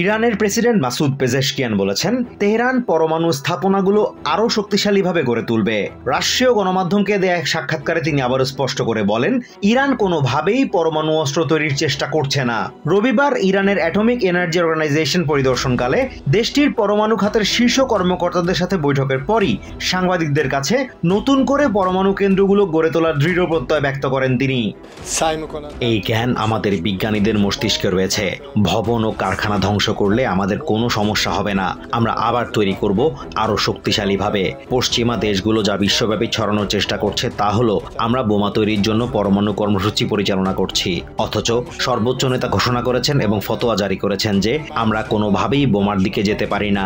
ইরানের president Masoud Pezeshkian বলেছেন, Tehran পরমাণু স্থাপনাগুলো আরও শক্তিশালীভাবে গড়ে তুলবে। রাষ্ট্রীয় গণমাধ্যমকে দেয়া এক সাক্ষাৎকারে তিনি আবারও স্পষ্ট করে বলেন, ইরান কোনোভাবেই পরমাণু অস্ত্র তৈরির চেষ্টা করছে না। রবিবার ইরানের অ্যাটমিক এনার্জি অর্গানাইজেশন পরিদর্শনকালে দেশটির পরমাণু খাতের শীর্ষ কর্মকর্তাদের সাথে বৈঠকের পরই সাংবাদিকদের কাছে নতুন করে পরমাণু কেন্দ্রগুলো গড়ে তোলার দৃঢ় প্রত্যয় ব্যক্ত করেন তিনি। এই জ্ঞান আমাদের বিজ্ঞানীদের মস্তিষ্কে রয়েছে। ভবন ও কারখানা ধ্বংস করলে আমাদের কোনো সমস্যা হবে না। আমরা আবার তৈরি করব আরো শক্তিশালীভাবে। পশ্চিমা দেশগুলো যা বিশ্বব্যাপী ছড়ানোর চেষ্টা করছে তা হলো আমরা বোমা তৈরির জন্য পরমাণু কর্মসূচি পরিচালনা করছি। অথচ সর্বোচ্চ নেতা ঘোষণা করেছেন এবং ফতোয়া জারি করেছেন যে আমরা কোনোভাবেই বোমার দিকে যেতে পারি না।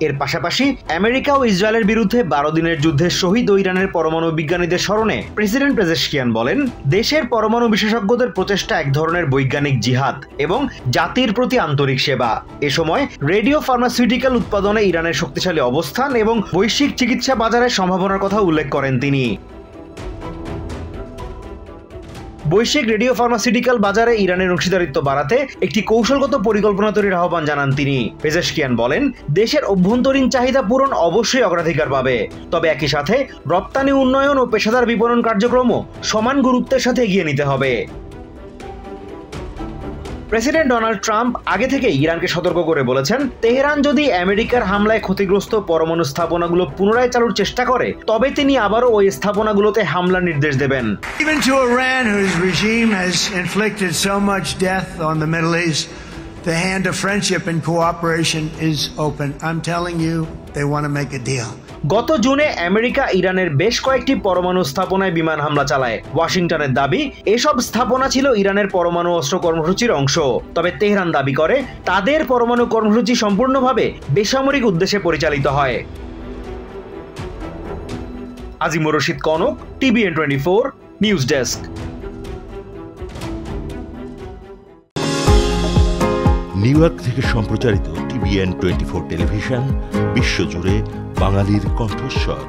এর পাশাপাশি আমেরিকা ও ইসরায়েলের বিরুদ্ধে 12 দিনের যুদ্ধে শহীদ ও ইরানের পরমাণু বিজ্ঞানীদের স্মরণে প্রেসিডেন্ট পেজেশকিয়ান বলেন, দেশের পরমাণু বিশেষজ্ঞদের প্রচেষ্টা এক ধরনের বৈজ্ঞানিক জিহাদ এবং জাতির প্রতি আন্তরিক সেবা। এ সময় রেডিও ফার্মাসিউটিক্যাল উৎপাদনে ইরানের শক্তিশালী অবস্থান এবং বৈশ্বিক চিকিৎসা বাজারের সম্ভাবনার কথা উল্লেখ করেন তিনি। বৈশ্বিক রেডিও ফার্মাসিউটিক্যাল বাজারে ইরানের অংশীদারিত্ব বাড়াতে একটি কৌশলগত পরিকল্পনা তৈরির আহ্বান জানান তিনি। পেজেশকিয়ান বলেন, দেশের অভ্যন্তরীণ চাহিদা পূরণ অবশ্যই অগ্রাধিকার পাবে, তবে একই সাথে রপ্তানি উন্নয়ন ও পেশাদার বিপণন কার্যক্রমও সমান গুরুত্বের সাথে এগিয়ে নিতে হবে। প্রেসিডেন্ট ডোনাল্ড ট্রাম্প আগে থেকে ইরানকে সতর্ক করে বলেছেন, তেহরান যদি আমেরিকার হামলায় ক্ষতিগ্রস্ত পরমাণু স্থাপনাগুলো পুনরায় চালুর চেষ্টা করে তবে তিনি আবারও ওই স্থাপনাগুলোতে হামলার নির্দেশ দেবেন। Even to Iran, whose regime has inflicted so much death on the Middle East, the hand of friendship and cooperation is open. I'm telling you, they want to make a deal. গত জুনে America ইরানের বেশ কয়েকটি পরমাণু স্থাপনায় বিমান হামলা চালায়। ওয়াশিংটনের দাবি, এসব স্থাপনা ছিল ইরানের পরমাণু অস্ত্র কর্মসূচির অংশ। তবে তেহরান দাবি করে তাদের পরমাণু কর্মসূচি সম্পূর্ণভাবে বেসামরিক উদ্দেশ্যে পরিচালিত হয়। Azimur Rashid Kanak, TVN 24 news desk. New York থেকে সম্প্রচারিত TVN 24 টেলিভিশন বিশ্বজুড়ে বাঙালির কণ্ঠস্বর।